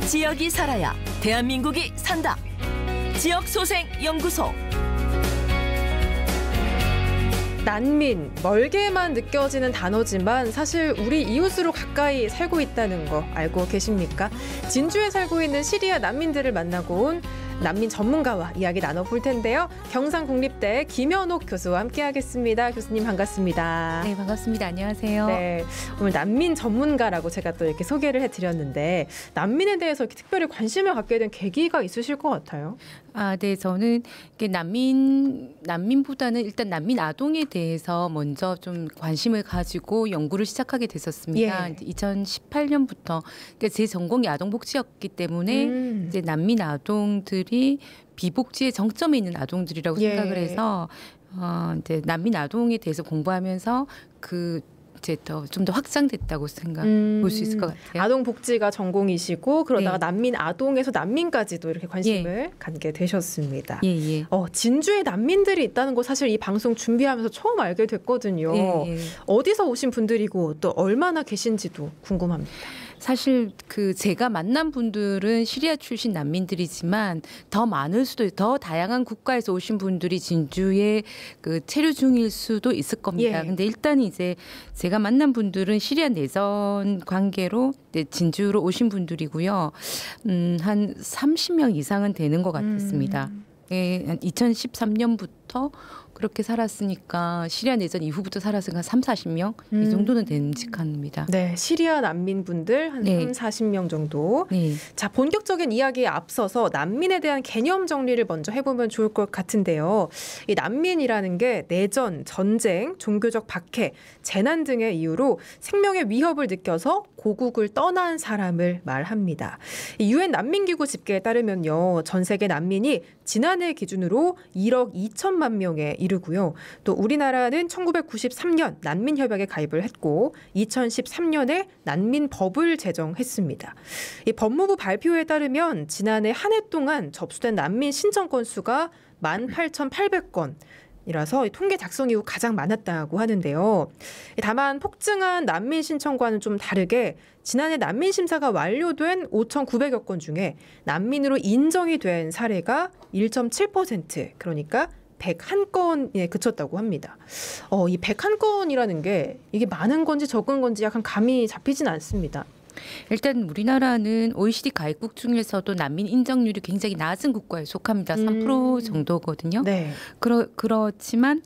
지역이 살아야 대한민국이 산다. 지역소생연구소. 난민, 멀게만 느껴지는 단어지만 사실 우리 이웃으로 가까이 살고 있다는 거 알고 계십니까? 진주에 살고 있는 시리아 난민들을 만나고 온 난민 전문가와 이야기 나눠볼 텐데요. 경상국립대 김현옥 교수와 함께하겠습니다. 교수님 반갑습니다. 네, 반갑습니다. 안녕하세요. 네, 오늘 난민 전문가라고 제가 또 이렇게 소개를 해드렸는데 난민에 대해서 이렇게 특별히 관심을 갖게 된 계기가 있으실 것 같아요. 네, 저는 난민보다는 일단 난민 아동에 대해서 먼저 좀 관심을 가지고 연구를 시작하게 됐었습니다. 2018년부터 제 전공이 아동복지였기 때문에 이제 난민 아동들이 비복지의 정점에 있는 아동들이라고 생각을 해서 이제 난민 아동에 대해서 공부하면서 이제 좀 더 확장됐다고 볼 수 있을 것 같아요. 아동 복지가 전공이시고 그러다가 난민 아동에서 난민까지도 이렇게 관심을 갖게 되셨습니다. 진주에 난민들이 있다는 거 사실 이 방송 준비하면서 처음 알게 됐거든요. 어디서 오신 분들이고 또 얼마나 계신지도 궁금합니다. 사실 제가 만난 분들은 시리아 출신 난민들이지만 더 많을 수도 더 다양한 국가에서 오신 분들이 진주에 체류 중일 수도 있을 겁니다. 근데 일단 이제 제가 만난 분들은 시리아 내전 관계로 진주로 오신 분들이고요. 한 30명 이상은 되는 것 같았습니다. 한 2013년부터 그렇게 살았으니까 시리아 내전 이후부터 살았으니까 30-40명 이 정도는 됨직합니다. 네, 시리아 난민분들 한 30-40명 정도. 자, 본격적인 이야기에 앞서서 난민에 대한 개념 정리를 먼저 해보면 좋을 것 같은데요. 이 난민이라는 게 내전, 전쟁, 종교적 박해, 재난 등의 이유로 생명의 위협을 느껴서 고국을 떠난 사람을 말합니다. 유엔 난민기구 집계에 따르면요, 전 세계 난민이 지난해 기준으로 1억 2천만 명에 이르고요. 또 우리나라는 1993년 난민협약에 가입을 했고 2013년에 난민법을 제정했습니다. 이 법무부 발표에 따르면 지난해 한 해 동안 접수된 난민 신청 건수가 18,800건. 이라서 통계 작성 이후 가장 많았다고 하는데요. 다만 폭증한 난민 신청과는 좀 다르게 지난해 난민 심사가 완료된 5,900여 건 중에 난민으로 인정이 된 사례가 1.7%, 그러니까 101건에 그쳤다고 합니다. 이 101건이라는 게 이게 많은 건지 적은 건지 약간 감이 잡히진 않습니다. 일단 우리나라는 OECD 가입국 중에서도 난민 인정률이 굉장히 낮은 국가에 속합니다. 3% 정도거든요. 그렇지만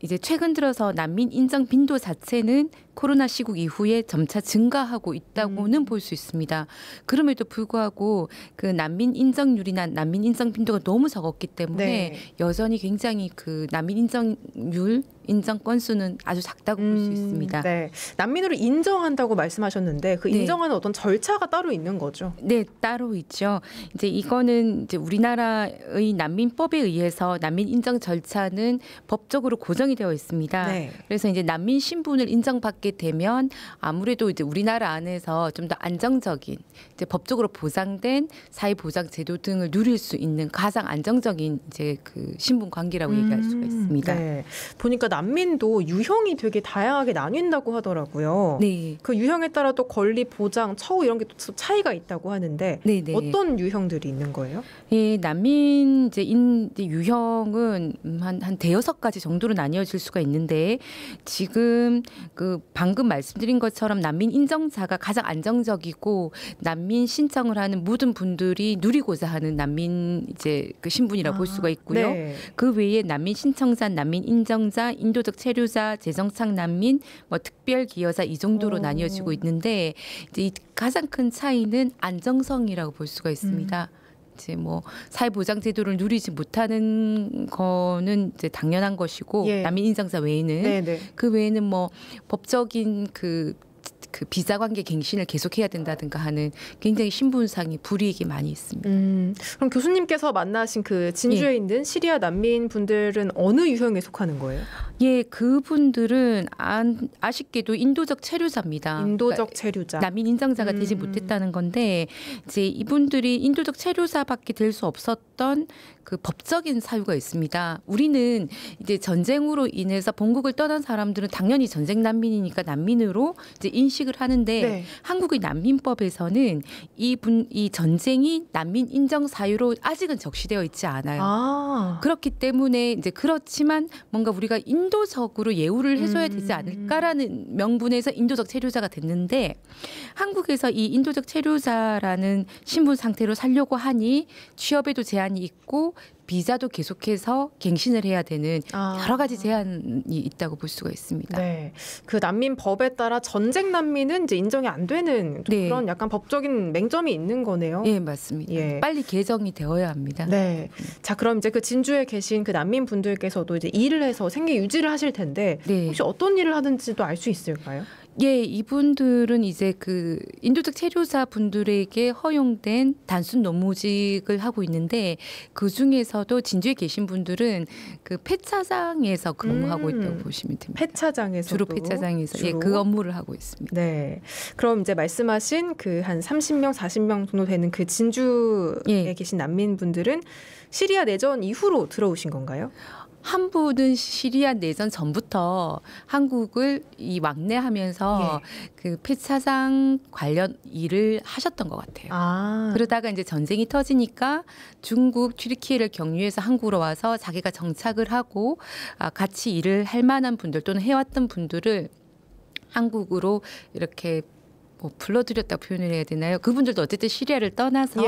이제 최근 들어서 난민 인정 빈도 자체는 코로나 시국 이후에 점차 증가하고 있다고는 볼 수 있습니다. 그럼에도 불구하고 난민 인정률이나 난민 인정 빈도가 너무 적었기 때문에 여전히 굉장히 난민 인정률, 인정 건수는 아주 작다고 볼 수 있습니다. 난민으로 인정한다고 말씀하셨는데 인정하는 어떤 절차가 따로 있는 거죠? 네, 따로 있죠. 이제 이거는 이제 우리나라의 난민법에 의해서 난민 인정 절차는 법적으로 고정이 되어 있습니다. 그래서 이제 난민 신분을 인정받게 되면 아무래도 이제 우리나라 안에서 좀 더 안정적인 이제 법적으로 보장된 사회보장 제도 등을 누릴 수 있는 가장 안정적인 이제 신분 관계라고 얘기할 수가 있습니다. 보니까 난민도 유형이 되게 다양하게 나뉜다고 하더라고요. 그 유형에 따라 또 권리, 보장, 처우 이런 게 또 차이가 있다고 하는데 어떤 유형들이 있는 거예요? 난민 이제 유형은 한 대여섯 가지 정도로 나뉘어질 수가 있는데 지금 방금 말씀드린 것처럼 난민 인정자가 가장 안정적이고 난민 신청을 하는 모든 분들이 누리고자 하는 난민 이제 신분이라고 볼 수가 있고요. 그 외에 난민 신청자, 난민 인정자, 인도적 체류자, 재정착 난민, 특별 기여자 이 정도로 나뉘어지고 있는데 이제 이 가장 큰 차이는 안정성이라고 볼 수가 있습니다. 이제 사회보장 제도를 누리지 못하는 거는 이제 당연한 것이고 난민 인정자 외에는 그 외에는 법적인 비자 관계 갱신을 계속해야 된다든가 하는 굉장히 신분상의 불이익이 많이 있습니다. 그럼 교수님께서 만나신 진주에 있는 시리아 난민 분들은 어느 유형에 속하는 거예요? 예, 그분들은 아쉽게도 인도적 체류자입니다. 인도적 체류자. 난민 인정자가 되지 못했다는 건데 이제 이분들이 인도적 체류자밖에 될 수 없었던 그 법적인 사유가 있습니다. 우리는 이제 전쟁으로 인해서 본국을 떠난 사람들은 당연히 전쟁 난민이니까 난민으로 이제 인식을 하는데 네. 한국의 난민법에서는 이 전쟁이 난민 인정 사유로 아직은 적시되어 있지 않아요. 그렇기 때문에 이제 그렇지만 뭔가 우리가 인도적으로 예우를 해줘야 되지 않을까라는 명분에서 인도적 체류자가 됐는데 한국에서 이 인도적 체류자라는 신분 상태로 살려고 하니 취업에도 제한이 있고 비자도 계속해서 갱신을 해야 되는 여러 가지 제한이 있다고 볼 수가 있습니다. 네, 그 난민법에 따라 전쟁 난민은 이제 인정이 안 되는 네. 그런 약간 법적인 맹점이 있는 거네요. 예, 맞습니다. 예. 빨리 개정이 되어야 합니다. 네. 자, 그럼 이제 그 진주에 계신 그 난민 분들께서도 이제 일을 해서 생계 유지를 하실 텐데 네. 혹시 어떤 일을 하는지도 알 수 있을까요? 예, 이분들은 이제 그 인도적 체류자 분들에게 허용된 단순 노무직을 하고 있는데 그 중에서도 진주에 계신 분들은 그 폐차장에서 근무하고 있다고 보시면 됩니다. 폐차장에서 주로 폐차장에서 예, 그 업무를 하고 있습니다. 네. 그럼 이제 말씀하신 그 한 30명, 40명 정도 되는 그 진주에 계신 난민분들은 시리아 내전 이후로 들어오신 건가요? 한 분은 시리아 내전 전부터 한국을 이 왕래하면서 그 폐차장 관련 일을 하셨던 것 같아요. 그러다가 이제 전쟁이 터지니까 중국, 튀르키예를 경유해서 한국으로 와서 자기가 정착을 하고 같이 일을 할 만한 분들 또는 해왔던 분들을 한국으로 이렇게 뭐 불러들였다 표현을 해야 되나요? 그분들도 어쨌든 시리아를 떠나서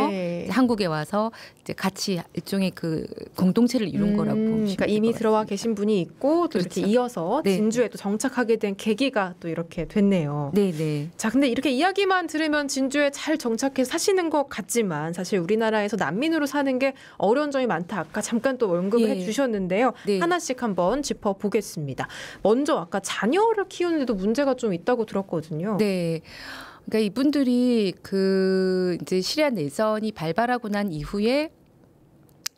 한국에 와서 이제 같이 일종의 그 공동체를 이룬 거라고 보시면 그러니까 이미 들어와 계신 분이 있고 또 그렇죠. 이렇게 이어서 네. 진주에 또 정착하게 된 계기가 또 이렇게 됐네요. 네네. 자, 근데 이렇게 이야기만 들으면 진주에 잘 정착해서 사시는 것 같지만 사실 우리나라에서 난민으로 사는 게 어려운 점이 많다. 아까 잠깐 또 언급을 해주셨는데요. 네. 하나씩 한번 짚어보겠습니다. 먼저 아까 자녀를 키우는데도 문제가 좀 있다고 들었거든요. 네. 그러니까 이분들이 그 이제 시리아 내전이 발발하고 난 이후에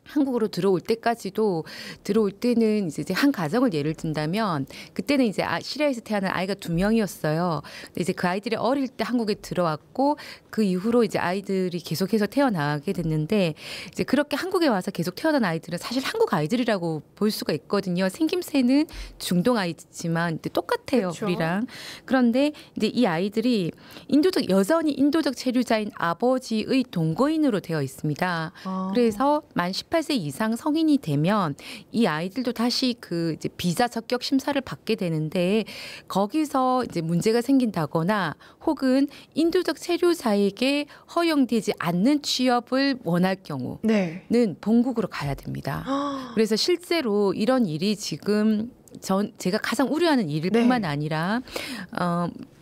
한국으로 들어올 때까지도 들어올 때는 이제 한 가정을 예를 든다면 그때는 이제 시리아에서 태어난 아이가 2명이었어요. 이제 그 아이들이 어릴 때 한국에 들어왔고 그 이후로 이제 아이들이 계속해서 태어나게 됐는데 이제 그렇게 한국에 와서 계속 태어난 아이들은 사실 한국 아이들이라고 볼 수가 있거든요. 생김새는 중동 아이지만 똑같아요. 그렇죠. 우리랑. 그런데 이제 이 아이들이 여전히 인도적 체류자인 아버지의 동거인으로 되어 있습니다. 그래서 만 18세 이상 성인이 되면 이 아이들도 다시 그 이제 비자 적격 심사를 받게 되는데 거기서 이제 문제가 생긴다거나 혹은 인도적 체류자에게 허용되지 않는 취업을 원할 경우는 본국으로 가야 됩니다. 그래서 실제로 이런 일이 지금 제가 가장 우려하는 일일 뿐만 아니라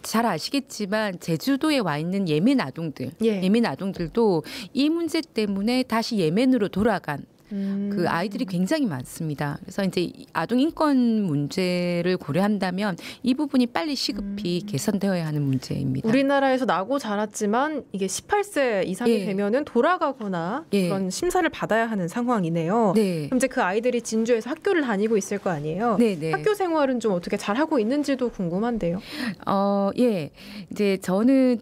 잘 아시겠지만 제주도에 와 있는 예멘 아동들도 이 문제 때문에 다시 예멘으로 돌아간 그 아이들이 굉장히 많습니다. 그래서 이제 아동 인권 문제를 고려한다면 이 부분이 빨리 시급히 개선되어야 하는 문제입니다. 우리나라에서 나고 자랐지만 이게 18세 이상이 되면은 돌아가거나 그런 심사를 받아야 하는 상황이네요. 그럼 이제 그 아이들이 진주에서 학교를 다니고 있을 거 아니에요. 학교 생활은 좀 어떻게 잘 하고 있는지도 궁금한데요. 이제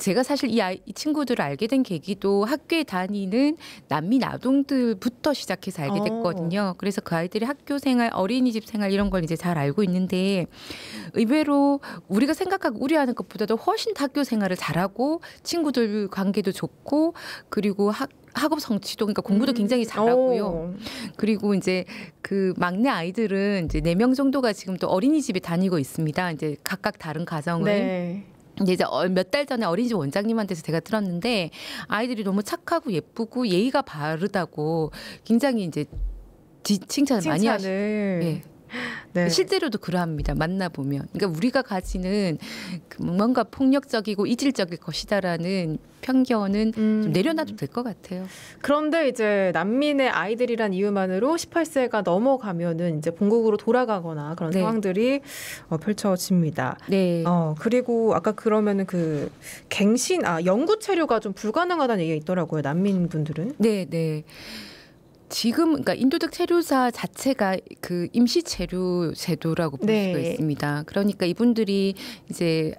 제가 사실 이 친구들을 알게 된 계기도 학교에 다니는 난민 아동들부터 시작해서 알게 됐거든요. 그래서 그 아이들이 학교 생활, 어린이집 생활 이런 걸 이제 잘 알고 있는데 의외로 우리가 생각하고 우려하는 것보다도 훨씬 더 학교 생활을 잘하고 친구들 관계도 좋고 그리고 학업 성취도 그러니까 공부도 굉장히 잘하고요. 그리고 이제 그 막내 아이들은 이제 4명 정도가 지금 또 어린이집에 다니고 있습니다. 이제 각각 다른 가정을. 이제 몇 달 전에 어린이집 원장님한테서 제가 들었는데 아이들이 너무 착하고 예쁘고 예의가 바르다고 굉장히 이제 칭찬을 많이 하시고 실제로도 그러합니다. 만나보면. 그러니까 우리가 가지는 뭔가 폭력적이고 이질적일 것이다라는 편견은 좀 내려놔도 될 것 같아요. 그런데 이제 난민의 아이들이란 이유만으로 18세가 넘어가면은 이제 본국으로 돌아가거나 그런 상황들이 펼쳐집니다. 그리고 아까 그러면은 그 영구 체류가 좀 불가능하다는 얘기가 있더라고요. 난민분들은. 지금 그러니까 인도적 체류사 자체가 그 임시 체류 제도라고 볼 네. 수가 있습니다. 그러니까 이분들이 이제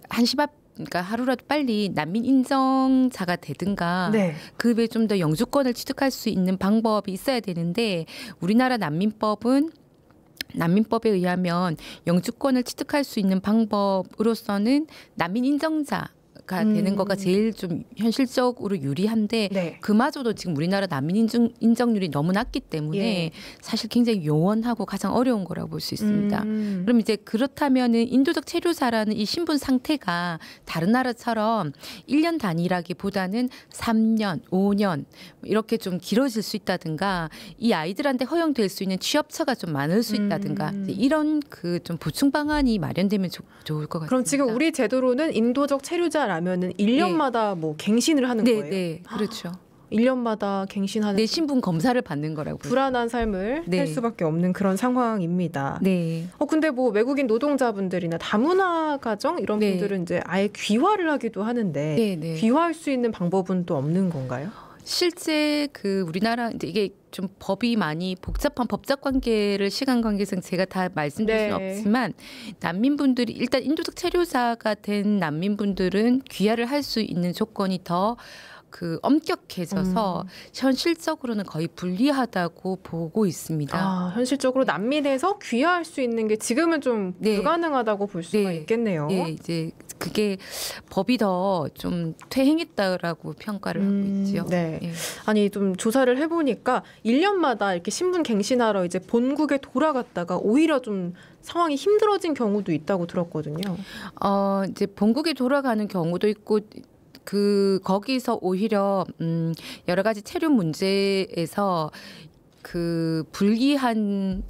그러니까 하루라도 빨리 난민 인정자가 되든가 네. 그 외에 좀 더 영주권을 취득할 수 있는 방법이 있어야 되는데 우리나라 난민법에 의하면 영주권을 취득할 수 있는 방법으로서는 난민 인정자가 되는 거가 제일 좀 현실적으로 유리한데 네. 그마저도 지금 우리나라 난민 인정률이 너무 낮기 때문에 예. 사실 굉장히 요원하고 가장 어려운 거라고 볼 수 있습니다. 그럼 이제 그렇다면은 인도적 체류사라는 이 신분 상태가 다른 나라처럼 1년 단위라기보다는 3년, 5년 이렇게 좀 길어질 수 있다든가 이 아이들한테 허용될 수 있는 취업처가 좀 많을 수 있다든가 이런 그 좀 보충 방안이 마련되면 좋을 것 같습니다. 그럼 지금 우리 제도로는 인도적 체류자라면은 1년마다 뭐 갱신을 하는 거예요? 네, 그렇죠. 1년마다 갱신하는 내 신분 검사를 받는 거라고. 불안한 삶을 네. 살 수밖에 없는 그런 상황입니다. 네. 근데 뭐 외국인 노동자분들이나 다문화 가정 이런 네. 분들은 이제 아예 귀화를 하기도 하는데 네. 귀화할 수 있는 방법은 또 없는 건가요? 실제 그 우리나라 이제 이게 좀 법이 많이 복잡한 법적 관계를 시간 관계상 제가 다 말씀드릴 수는 네. 없지만 난민분들이 일단 인도적 체류자가 된 난민분들은 귀화를 할 수 있는 조건이 더 그 엄격해져서 현실적으로는 거의 불리하다고 보고 있습니다. 현실적으로 난민에서 귀화할 수 있는 게 지금은 좀 불가능하다고 볼 수가 있겠네요. 네, 이제 그게 법이 더 좀 퇴행했다라고 평가를 하고 있죠. 네. 예. 아니 좀 조사를 해보니까 1년마다 이렇게 신분 갱신하러 이제 본국에 돌아갔다가 오히려 좀 상황이 힘들어진 경우도 있다고 들었거든요. 이제 본국에 돌아가는 경우도 있고. 거기서 오히려 여러 가지 체류 문제에서 그 불리한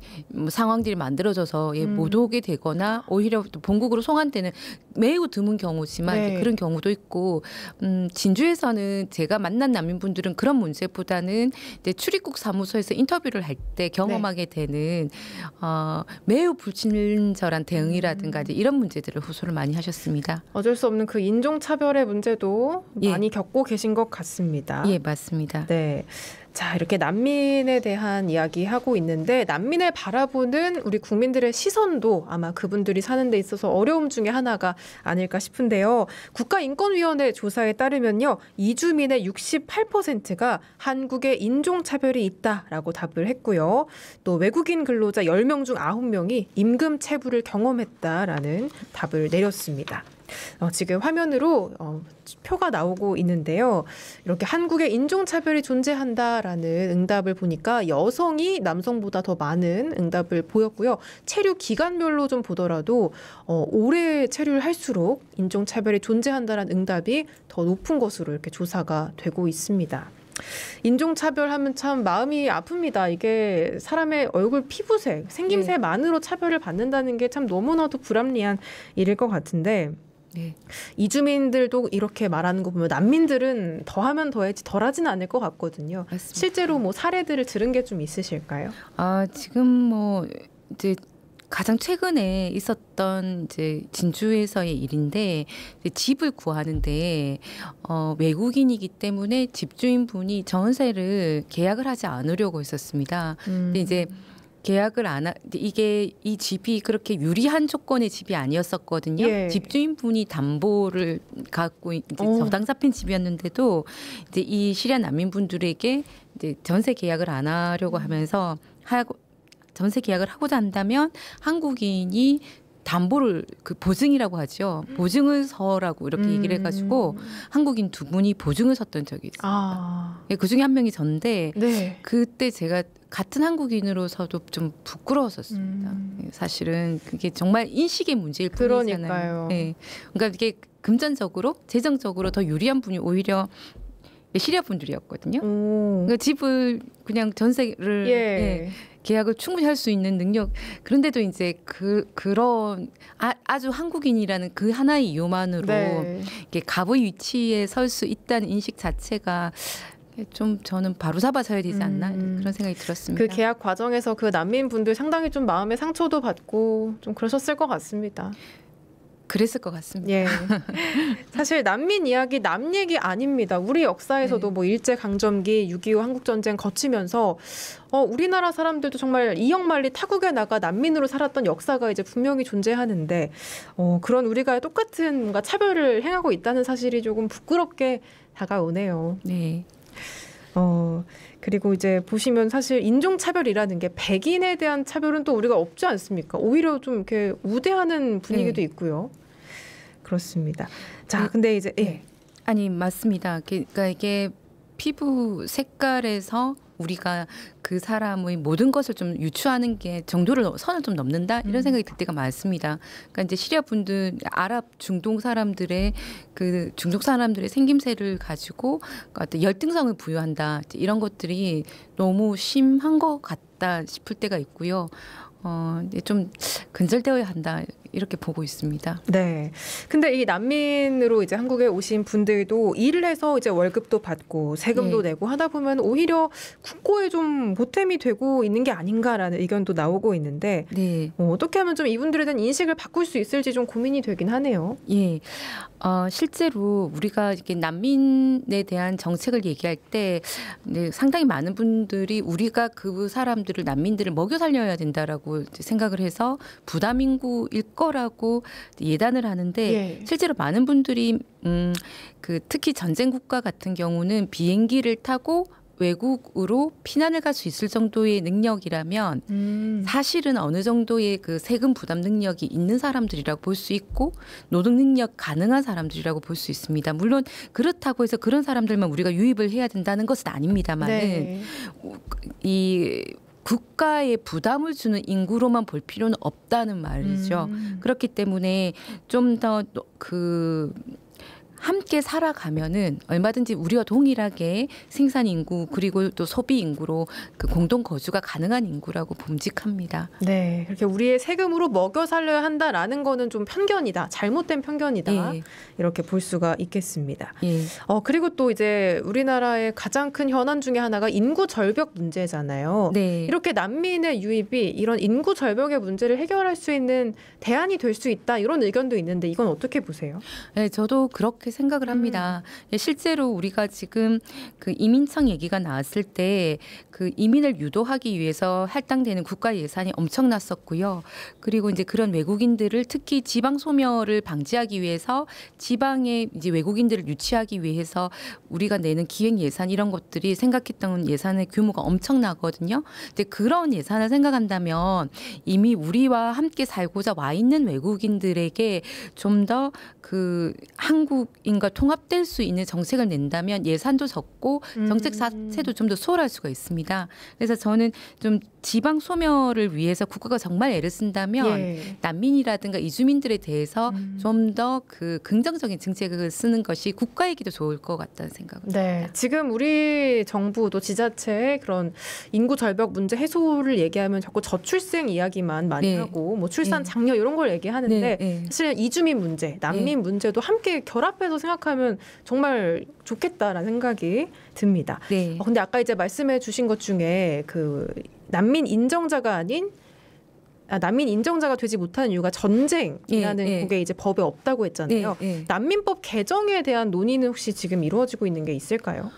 상황들이 만들어져서 못 오게 되거나 오히려 또 본국으로 송환되는 매우 드문 경우지만 네. 그런 경우도 있고 진주에서는 제가 만난 난민분들은 그런 문제보다는 이제 출입국 사무소에서 인터뷰를 할 때 경험하게 되는 매우 불친절한 대응이라든가 이제 이런 문제들을 호소를 많이 하셨습니다. 어쩔 수 없는 그 인종차별의 문제도 많이 겪고 계신 것 같습니다. 예, 맞습니다. 네. 자, 이렇게 난민에 대한 이야기하고 있는데 난민을 바라보는 우리 국민들의 시선도 아마 그분들이 사는 데 있어서 어려움 중에 하나가 아닐까 싶은데요. 국가인권위원회 조사에 따르면요. 이주민의 68%가 한국에 인종차별이 있다라고 답을 했고요. 또 외국인 근로자 10명 중 9명이 임금 체불을 경험했다라는 답을 내렸습니다. 지금 화면으로 표가 나오고 있는데요. 이렇게 한국에 인종차별이 존재한다라는 응답을 보니까 여성이 남성보다 더 많은 응답을 보였고요. 체류 기간별로 좀 보더라도 오래 체류를 할수록 인종차별이 존재한다라는 응답이 더 높은 것으로 이렇게 조사가 되고 있습니다. 인종차별하면 참 마음이 아픕니다. 이게 사람의 얼굴 피부색, 생김새만으로 차별을 받는다는 게 참 너무나도 불합리한 일일 것 같은데 네. 이주민들도 이렇게 말하는 거 보면 난민들은 더하면 더해지 덜하지는 않을 것 같거든요. 맞습니다. 실제로 뭐 사례들을 들은 게 좀 있으실까요? 지금 뭐 이제 가장 최근에 있었던 이제 진주에서의 일인데 이제 집을 구하는데 외국인이기 때문에 집주인분이 전세를 계약을 하지 않으려고 했었습니다. 근데 이제 계약을 이게 이 집이 그렇게 유리한 조건의 집이 아니었었거든요. 예. 집주인분이 담보를 갖고 이제 저당 잡힌 집이었는데도 이제 이 시리아 난민분들에게 이제 전세 계약을 안 하려고 하면서 전세 계약을 하고자 한다면 한국인이 담보를 그 보증이라고 하죠. 보증을 서라고 이렇게 얘기를 해가지고 한국인 두 분이 보증을 섰던 적이 있습니다. 그 중에 한 명이 전데 네. 그때 제가 같은 한국인으로서도 좀 부끄러웠었습니다. 사실은 그게 정말 인식의 문제일 뿐이잖아요. 그러니까요. 네. 그러니까 이게 금전적으로 재정적으로 더 유리한 분이 오히려 시리아 분들이었거든요. 그러니까 집을 그냥 전세를 계약을 충분히 할 수 있는 능력. 그런데도 이제 그런 아주 한국인이라는 그 하나의 이유만으로 이게 갑의 위치에 설 수 있다는 인식 자체가 좀 저는 바로 잡아서야 되지 않나 그런 생각이 들었습니다. 그 계약 과정에서 그 난민분들 상당히 좀 마음의 상처도 받고 좀 그러셨을 것 같습니다. 그랬을 것 같습니다. 예. 사실 난민 이야기 남 얘기 아닙니다. 우리 역사에서도 뭐 일제강점기, 6.25 한국전쟁 거치면서 우리나라 사람들도 정말 이역만리 타국에 나가 난민으로 살았던 역사가 이제 분명히 존재하는데 그런 우리가 똑같은 뭔가 차별을 행하고 있다는 사실이 조금 부끄럽게 다가오네요. 네. 그리고 이제 보시면 사실 인종차별이라는 게 백인에 대한 차별은 또 우리가 없지 않습니까? 오히려 좀 이렇게 우대하는 분위기도 있고요. 그렇습니다. 자, 근데 이제 아니 맞습니다. 그러니까 이게 피부 색깔에서 우리가 그 사람의 모든 것을 좀 유추하는 게 선을 좀 넘는다 이런 생각이 들 때가 많습니다. 그러니까 이제 시리아 분들, 아랍 중동 사람들의 그 중동 사람들의 생김새를 가지고 어떤 열등성을 부여한다 이런 것들이 너무 심한 것 같다 싶을 때가 있고요. 좀 근절되어야 한다 이렇게 보고 있습니다. 네. 근데 이 난민으로 이제 한국에 오신 분들도 일을 해서 이제 월급도 받고 세금도 내고 하다 보면 오히려 국고에 좀 보탬이 되고 있는 게 아닌가라는 의견도 나오고 있는데 어떻게 하면 좀 이분들에 대한 인식을 바꿀 수 있을지 좀 고민이 되긴 하네요. 예. 실제로 우리가 이렇게 난민에 대한 정책을 얘기할 때 상당히 많은 분들이 우리가 그 사람들을 난민들을 먹여 살려야 된다라고 생각을 해서 부담 인구일 거라고 예단을 하는데 실제로 많은 분들이 특히 전쟁 국가 같은 경우는 비행기를 타고 외국으로 피난을 갈 수 있을 정도의 능력이라면 사실은 어느 정도의 그 세금 부담 능력이 있는 사람들이라고 볼 수 있고 노동 능력 가능한 사람들이라고 볼 수 있습니다. 물론 그렇다고 해서 그런 사람들만 우리가 유입을 해야 된다는 것은 아닙니다만은 이 국가에 부담을 주는 인구로만 볼 필요는 없다는 말이죠. 그렇기 때문에 좀 더 함께 살아가면은 얼마든지 우리와 동일하게 생산 인구 그리고 또 소비 인구로 그 공동 거주가 가능한 인구라고 봄직합니다. 네, 그렇게 우리의 세금으로 먹여 살려야 한다라는 거는 좀 편견이다, 잘못된 편견이다 이렇게 볼 수가 있겠습니다. 그리고 또 이제 우리나라의 가장 큰 현안 중에 하나가 인구 절벽 문제잖아요. 이렇게 난민의 유입이 이런 인구 절벽의 문제를 해결할 수 있는 대안이 될 수 있다 이런 의견도 있는데 이건 어떻게 보세요? 네, 저도 그렇게 생각을 합니다. 실제로 우리가 지금 그 이민청 얘기가 나왔을 때 그 이민을 유도하기 위해서 할당되는 국가 예산이 엄청났었고요. 그리고 이제 그런 외국인들을 특히 지방 소멸을 방지하기 위해서 지방에 이제 외국인들을 유치하기 위해서 우리가 내는 기획 예산 이런 것들이 생각했던 예산의 규모가 엄청나거든요. 근데 그런 예산을 생각한다면 이미 우리와 함께 살고자 와 있는 외국인들에게 좀 더 그 한국인과 통합될 수 있는 정책을 낸다면 예산도 적고 정책 자체도 좀 더 수월할 수가 있습니다. 그래서 저는 좀 지방 소멸을 위해서 국가가 정말 애를 쓴다면 난민이라든가 이주민들에 대해서 좀 더 그 긍정적인 정책을 쓰는 것이 국가에게도 좋을 것 같다는 생각을 합니다. 지금 우리 정부도 지자체의 그런 인구 절벽 문제 해소를 얘기하면 자꾸 저출생 이야기만 많이 하고 뭐 출산 장려 이런 걸 얘기하는데 사실 이주민 문제, 난민 문제도 함께 결합해서 생각하면 정말 좋겠다라는 생각이 듭니다. 근데 아까 이제 말씀해 주신 것 중에 그 난민 인정자가 되지 못하는 이유가 전쟁이라는 그게 이제 법에 없다고 했잖아요. 난민법 개정에 대한 논의는 혹시 지금 이루어지고 있는 게 있을까요?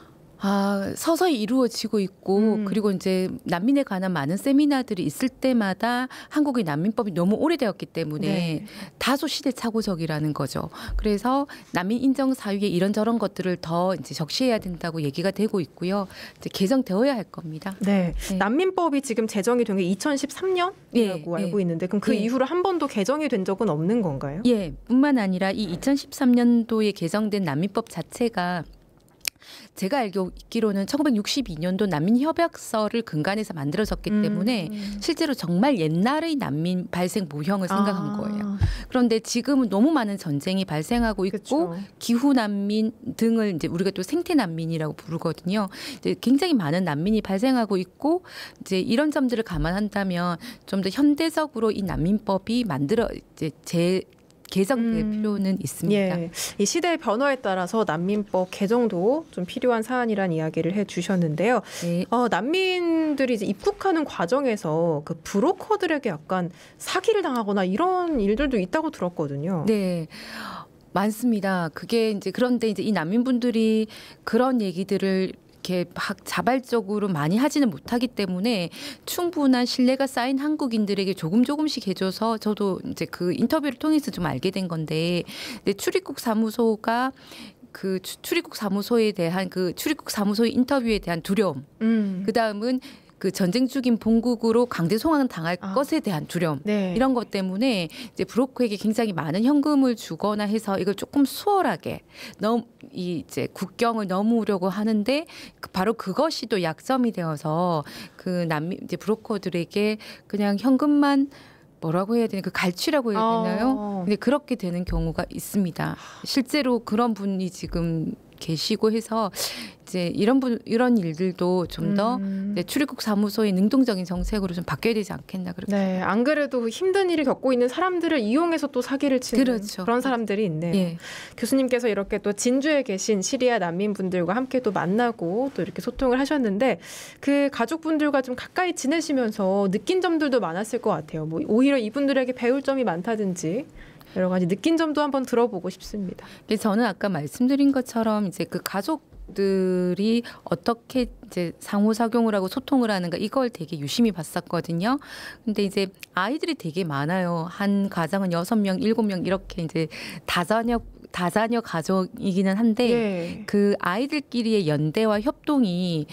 서서히 이루어지고 있고 그리고 이제 난민에 관한 많은 세미나들이 있을 때마다 한국의 난민법이 너무 오래되었기 때문에 다소 시대착오적이라는 거죠. 그래서 난민 인정 사유에 이런저런 것들을 더 이제 적시해야 된다고 얘기가 되고 있고요. 이제 개정되어야 할 겁니다. 난민법이 지금 제정이 된 게 2013년이라고 알고 있는데 그럼 그 이후로 한 번도 개정이 된 적은 없는 건가요? 뿐만 아니라 이 2013년도에 개정된 난민법 자체가 제가 알고 있기로는 1962년도 난민협약서를 근간해서 만들어졌기 때문에 실제로 정말 옛날의 난민 발생 모형을 생각한 거예요. 그런데 지금은 너무 많은 전쟁이 발생하고 있고 기후 난민 등을 이제 우리가 또 생태 난민이라고 부르거든요. 이제 굉장히 많은 난민이 발생하고 있고 이제 이런 점들을 감안한다면 좀 더 현대적으로 이 난민법이 개정될 필요는 있습니다. 예. 이 시대의 변화에 따라서 난민법 개정도 좀 필요한 사안이란 이야기를 해주셨는데요. 네. 난민들이 이제 입국하는 과정에서 그 브로커들에게 약간 사기를 당하거나 이런 일들도 있다고 들었거든요. 네. 많습니다. 그게 이제 그런데 이제 이 난민분들이 그런 얘기들을 이렇게 막 자발적으로 많이 하지는 못하기 때문에 충분한 신뢰가 쌓인 한국인들에게 조금씩 해줘서 저도 이제 그 인터뷰를 통해서 좀 알게 된 건데, 출입국 사무소가 그 출입국 사무소에 대한 그 출입국 사무소의 인터뷰에 대한 두려움, 그 다음은 그 전쟁 중인 본국으로 강제 송환 당할 것에 대한 두려움, 네. 이런 것 때문에 이제 브로커에게 굉장히 많은 현금을 주거나 해서 이걸 조금 수월하게 이제 국경을 넘으려고 하는데 바로 그것이 또 약점이 되어서 그 난민 이제 브로커들에게 그냥 현금만 뭐라고 해야 되나, 그 갈취라고 해야 되나요? 근데 그렇게 되는 경우가 있습니다. 실제로 그런 분이 지금 계시고 해서 이제 이런 일들도 좀 더 출입국 사무소의 능동적인 정책으로 좀 바뀌어야 되지 않겠나 그렇게. 네, 안 그래도 힘든 일을 겪고 있는 사람들을 이용해서 또 사기를 치는 그렇죠. 그런 사람들이 있네요. 예. 교수님께서 이렇게 또 진주에 계신 시리아 난민분들과 함께 또 만나고 또 이렇게 소통을 하셨는데 그 가족분들과 좀 가까이 지내시면서 느낀 점들도 많았을 것 같아요. 뭐 오히려 이분들에게 배울 점이 많다든지 여러 가지 느낀 점도 한번 들어보고 싶습니다. 저는 아까 말씀드린 것처럼 이제 그 가족들이 어떻게 이제 상호작용을 하고 소통을 하는가, 이걸 되게 유심히 봤었거든요. 근데 이제 아이들이 되게 많아요. 한 가정은 6명, 7명 이렇게 이제 다자녀 가족이기는 한데 예. 그 아이들끼리의 연대와 협동이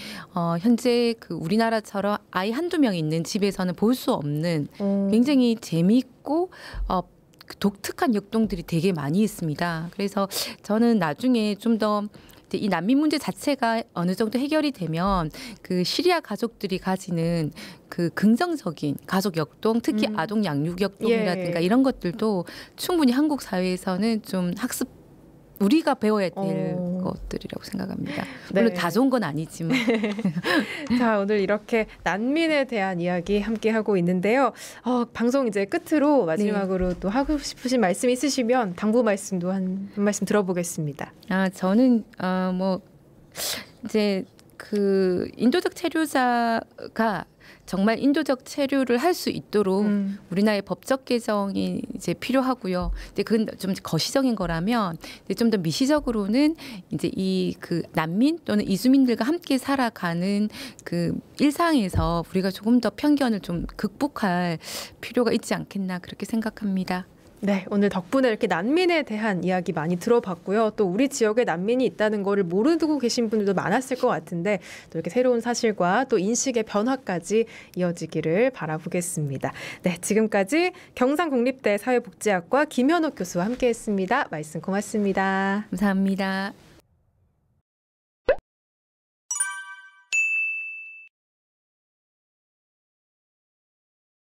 현재 그 우리나라처럼 아이 한두 명 있는 집에서는 볼 수 없는 굉장히 재미있고 독특한 역동들이 되게 많이 있습니다. 그래서 저는 나중에 좀 더 이 난민 문제 자체가 어느 정도 해결이 되면 그 시리아 가족들이 가지는 그 긍정적인 가족 역동, 특히 아동 양육 역동이라든가 이런 것들도 충분히 한국 사회에서는 좀 우리가 배워야 될 것들이라고 생각합니다. 물론 다 좋은 건 아니지만. 자, 오늘 이렇게 난민에 대한 이야기 함께 하고 있는데요. 방송 이제 끝으로 마지막으로 또 하고 싶으신 말씀 있으시면 당부 말씀도 한 말씀 들어보겠습니다. 저는 뭐 이제 그 인도적 체류자가 정말 인도적 체류를 할 수 있도록 우리나라의 법적 개정이 이제 필요하고요. 근데 그건 좀 거시적인 거라면 좀 더 미시적으로는 이제 이 그 난민 또는 이주민들과 함께 살아가는 그 일상에서 우리가 조금 더 편견을 좀 극복할 필요가 있지 않겠나 그렇게 생각합니다. 네, 오늘 덕분에 이렇게 난민에 대한 이야기 많이 들어봤고요. 또 우리 지역에 난민이 있다는 거를 모르고 계신 분들도 많았을 것 같은데 또 이렇게 새로운 사실과 또 인식의 변화까지 이어지기를 바라보겠습니다. 네, 지금까지 경상국립대 사회복지학과 김현옥 교수와 함께했습니다. 말씀 고맙습니다. 감사합니다.